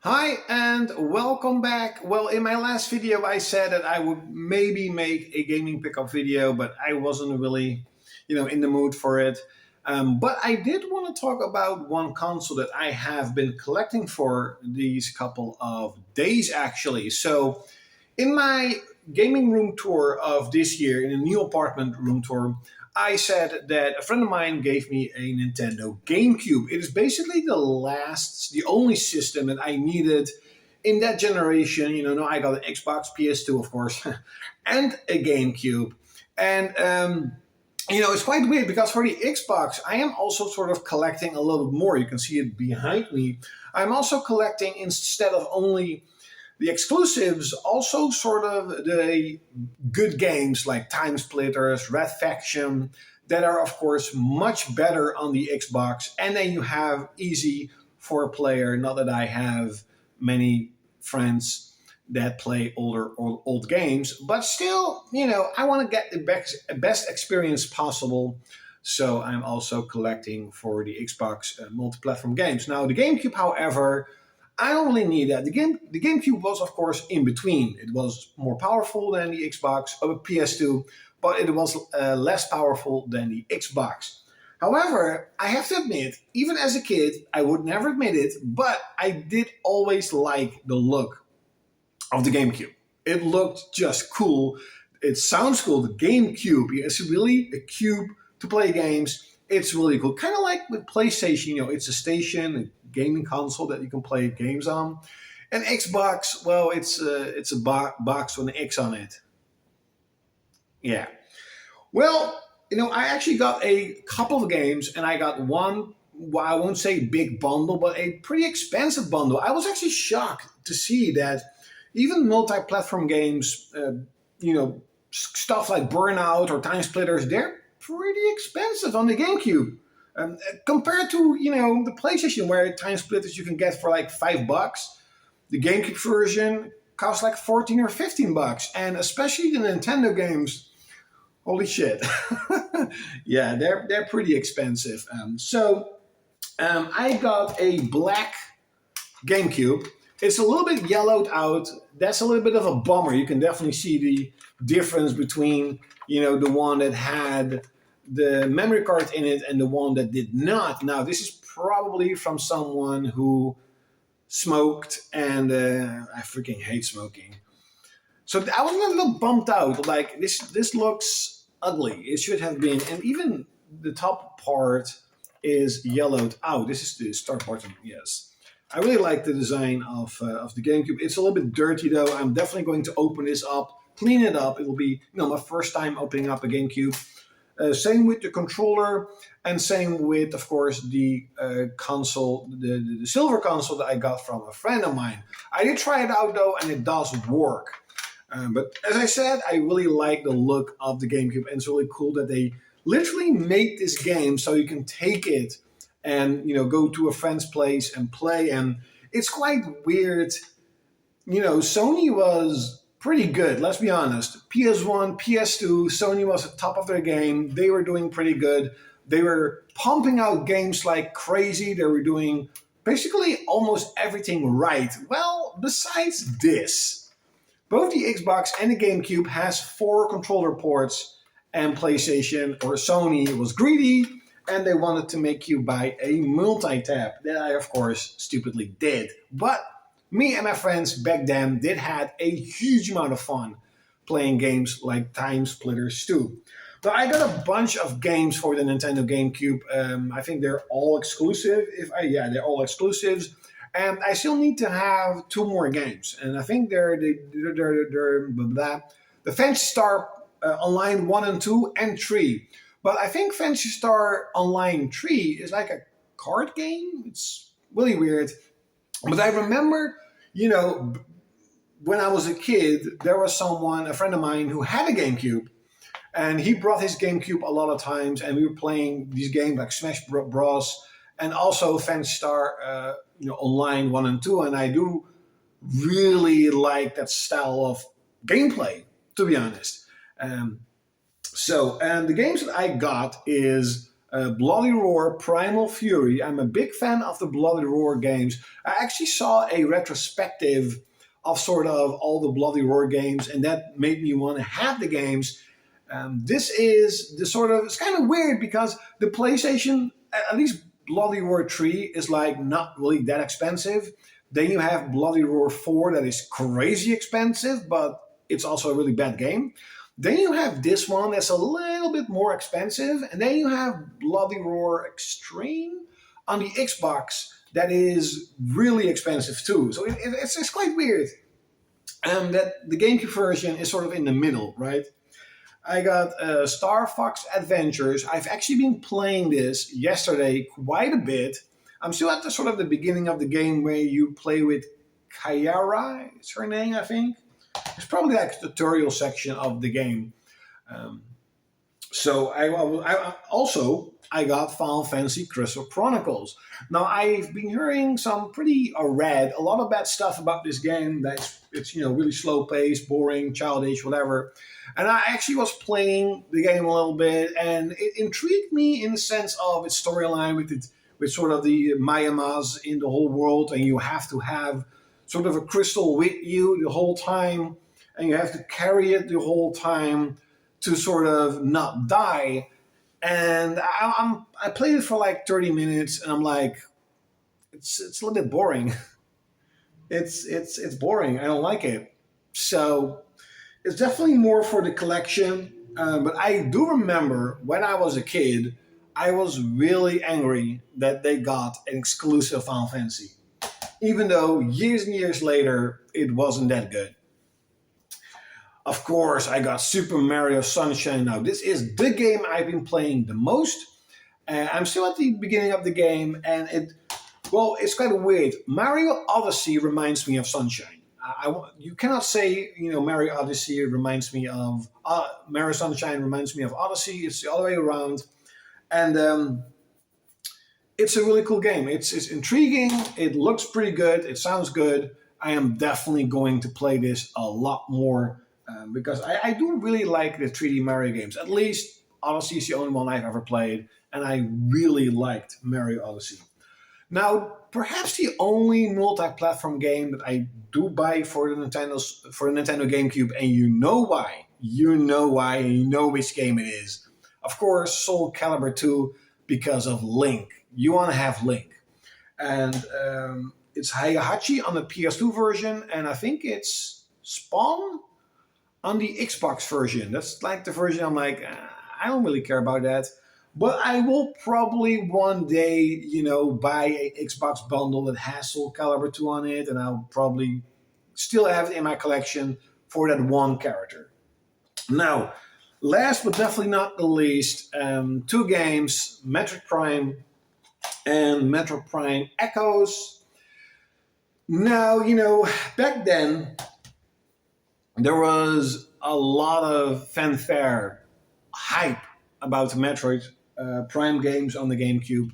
Hi and welcome back. Well, in my last video I said that I would maybe make a gaming pickup video, but I wasn't really, in the mood for it. But I did want to talk about one console that I have been collecting for these couple of days actually. So in my gaming room tour of this year, in a new apartment room tour, I said that a friend of mine gave me a Nintendo Gamecube. It is basically the only system that I needed in that generation. No, I got an Xbox, PS2, of course, and a Gamecube. And it's quite weird because for the Xbox, I am also sort of collecting a little bit more. You can see it behind me. I'm also collecting, instead of only the exclusives, also sort of the good games like Time Splitters, Red Faction, that are of course much better on the Xbox. And then you have easy for a player. Not that I have many friends that play old games, but still, I want to get the best experience possible. So I'm also collecting for the Xbox multi-platform games. Now the GameCube, however, I don't really need that. The GameCube was, of course, in between. It was more powerful than the Xbox or PS2, but it was less powerful than the Xbox. However, I have to admit, even as a kid, I would never admit it, but I did always like the look of the GameCube. It looked just cool. It sounds cool. The GameCube is really a cube to play games. It's really cool. Kind of like with PlayStation, it's a station, a gaming console that you can play games on. And Xbox, well, it's a box with an X on it. Yeah. Well, I actually got a couple of games, and I got one, well, I won't say big bundle, but a pretty expensive bundle. I was actually shocked to see that even multi-platform games, stuff like Burnout or Time Splitters, they're pretty expensive on the GameCube. Compared to, the PlayStation, where Time Splitters you can get for like $5. The GameCube version costs like 14 or 15 bucks. And especially the Nintendo games, holy shit. Yeah, they're pretty expensive. I got a black GameCube. It's a little bit yellowed out. That's a little bit of a bummer. You can definitely see the difference between, the one that had the memory card in it and the one that did not. Now, this is probably from someone who smoked, and I freaking hate smoking. So I was a little bumped out. Like, this looks ugly. It should have been, and even the top part is yellowed out. This is the start button, yes. I really like the design of the GameCube. It's a little bit dirty though. I'm definitely going to open this up, clean it up. It will be my first time opening up a GameCube. Same with the controller, and same with, of course, the console, the silver console that I got from a friend of mine. I did try it out though, and it does work. But as I said, I really like the look of the GameCube, and it's really cool that they literally made this game so you can take it and go to a friend's place and play. And it's quite weird. Sony was pretty good, let's be honest. PS1, PS2, Sony was at the top of their game. They were doing pretty good. They were pumping out games like crazy. They were doing basically almost everything right. Well, besides this, both the Xbox and the GameCube has 4 controller ports, and PlayStation or Sony was greedy, and they wanted to make you buy a multi-tap that I, of course, stupidly did. But me and my friends back then did had a huge amount of fun playing games like Time Splitters 2. So I got a bunch of games for the Nintendo GameCube. I think they're all exclusive. They're all exclusives. And I still need to have 2 more games. And I think they're the Fantasy Star Online 1 and 2 and 3. But I think Fantasy Star Online 3 is like a card game. It's really weird. But I remember, when I was a kid, there was a friend of mine, who had a GameCube. And he brought his GameCube a lot of times. And we were playing these games like Smash Bros. And also Fantasy Star Online 1 and 2. And I do really like that style of gameplay, to be honest. And the games that I got is Bloody Roar Primal Fury. I'm a big fan of the Bloody Roar games. I actually saw a retrospective of sort of all the Bloody Roar games, and that made me want to have the games. This is the sort of, it's kind of weird because the PlayStation, at least Bloody Roar 3 is like not really that expensive. Then you have Bloody Roar 4 that is crazy expensive, but it's also a really bad game. Then you have this one that's a little bit more expensive, and then you have Bloody Roar Extreme on the Xbox that is really expensive too. So it's quite weird. That the GameCube version is sort of in the middle, right? I got Star Fox Adventures. I've actually been playing this yesterday quite a bit. I'm still at the sort of the beginning of the game where you play with Kayara, is her name, I think. It's probably like the tutorial section of the game. Um, so I got Final Fantasy Crystal Chronicles. Now I've been hearing some pretty read a lot of bad stuff about this game. That it's really slow paced, boring, childish, whatever. And I actually was playing the game a little bit, and it intrigued me in the sense of its storyline with sort of the Mayamas in the whole world, and you have to have sort of a crystal with you the whole time, and you have to carry it the whole time to sort of not die. And I played it for like 30 minutes, and I'm like, it's a little bit boring. It's boring. I don't like it. So it's definitely more for the collection. But I do remember when I was a kid, I was really angry that they got an exclusive Final Fantasy, even though years and years later it wasn't that good. Of course, I got Super Mario Sunshine now. This is the game I've been playing the most. I'm still at the beginning of the game, and it's kind of weird. Mario Odyssey reminds me of Sunshine. You cannot say, Mario Odyssey reminds me of Mario Sunshine reminds me of Odyssey. It's the other way around, and it's a really cool game. It's intriguing. It looks pretty good. It sounds good. I am definitely going to play this a lot more. Because I do really like the 3D Mario games. At least Odyssey is the only one I've ever played, and I really liked Mario Odyssey. Now, perhaps the only multi-platform game that I do buy for the Nintendo GameCube, and you know why, and you know which game it is. Of course, Soul Calibur 2, because of Link. You want to have Link. And it's Heihachi on the PS2 version, and I think it's Spawn on the Xbox version. That's like the version I'm like, I don't really care about that. But I will probably one day, buy a Xbox bundle that has Soul Calibur 2 on it, and I'll probably still have it in my collection for that one character. Now, last but definitely not the least, two games, Metroid Prime and Metroid Prime Echoes. Now, back then, there was a lot of fanfare, hype about the Metroid Prime games on the GameCube.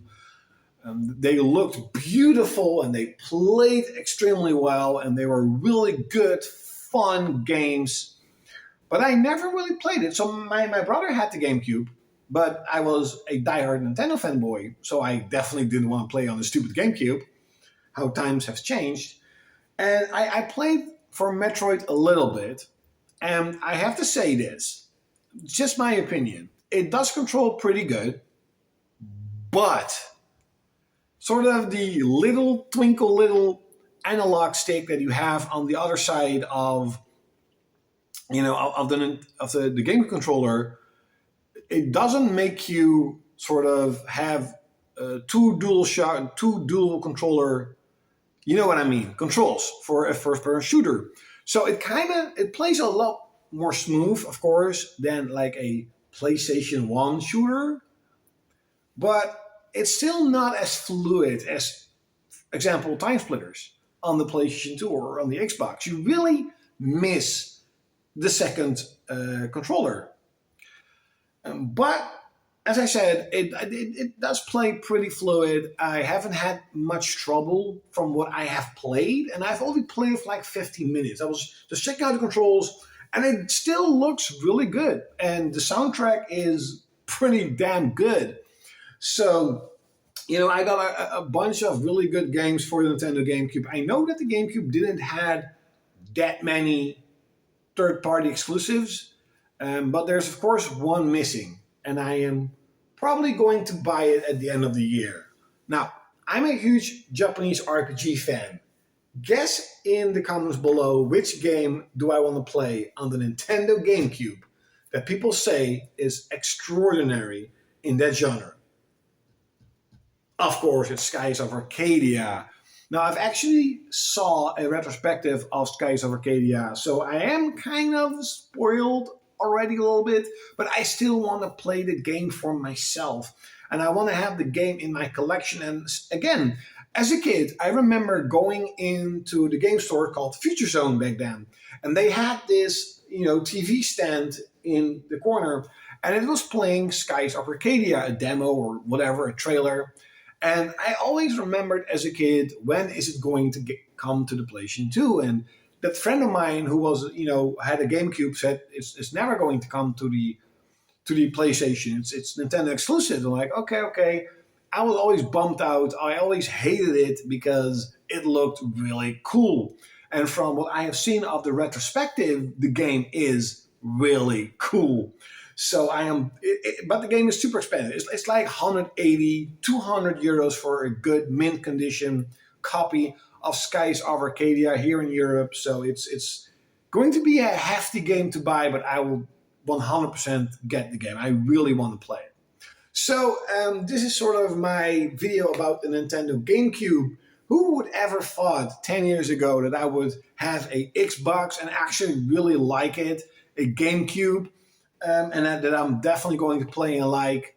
They looked beautiful and they played extremely well, and they were really good, fun games. But I never really played it. So my brother had the GameCube, but I was a diehard Nintendo fanboy, so I definitely didn't want to play on the stupid GameCube. How times have changed. And I played for Metroid a little bit, and I have to say this, just my opinion. It does control pretty good, but sort of the little twinkle little analog stick that you have on the other side of the game controller, it doesn't make you sort of have two dual controller. You know what I mean? Controls for a first-person shooter. So it plays a lot more smooth, of course, than like a PlayStation 1 shooter. But it's still not as fluid as, example, Time Splitters on the PlayStation 2 or on the Xbox. You really miss the second controller. But as I said, it does play pretty fluid. I haven't had much trouble from what I have played, and I've only played for like 15 minutes. I was just checking out the controls, and it still looks really good. And the soundtrack is pretty damn good. So, I got a bunch of really good games for the Nintendo GameCube. I know that the GameCube didn't had that many third-party exclusives, but there's of course one missing, and I am probably going to buy it at the end of the year. Now, I'm a huge Japanese RPG fan. Guess in the comments below which game do I want to play on the Nintendo GameCube that people say is extraordinary in that genre. Of course, it's Skies of Arcadia. Now, I've actually saw a retrospective of Skies of Arcadia, so I am kind of spoiled already a little bit, but I still want to play the game for myself. And I want to have the game in my collection. And again, as a kid, I remember going into the game store called Future Zone back then. And they had this, TV stand in the corner, and it was playing Skies of Arcadia, a demo or whatever, a trailer. And I always remembered as a kid, when is it going to come to the PlayStation 2? And that friend of mine who was, had a GameCube said it's never going to come to the PlayStation. It's Nintendo exclusive. I'm like, okay. I was always bummed out. I always hated it because it looked really cool. And from what I have seen of the retrospective, the game is really cool. So but the game is super expensive. It's like 180, 200 euros for a good mint condition copy of Skies of Arcadia here in Europe. So it's going to be a hefty game to buy, but I will 100% get the game. I really want to play it. So this is sort of my video about the Nintendo GameCube. Who would ever thought 10 years ago that I would have a Xbox and actually really like it, a GameCube, and that I'm definitely going to play and like?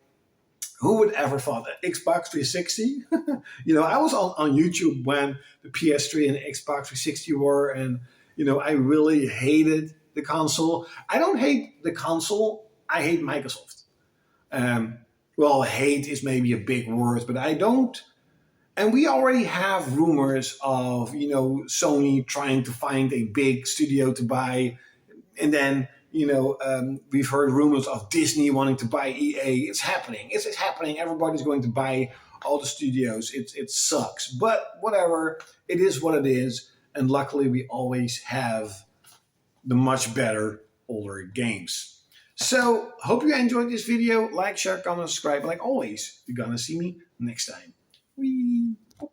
Who would ever thought that? Xbox 360? I was on YouTube when the PS3 and the Xbox 360 were, and, I really hated the console. I don't hate the console. I hate Microsoft. Well, hate is maybe a big word, but I don't. And we already have rumors of, Sony trying to find a big studio to buy. And then, we've heard rumors of Disney wanting to buy EA. It's happening. It's happening. Everybody's going to buy all the studios. It sucks. But whatever. It is what it is. And luckily, we always have the much better older games. So, hope you enjoyed this video. Like, share, comment, subscribe. Like always, you're going to see me next time. Whee!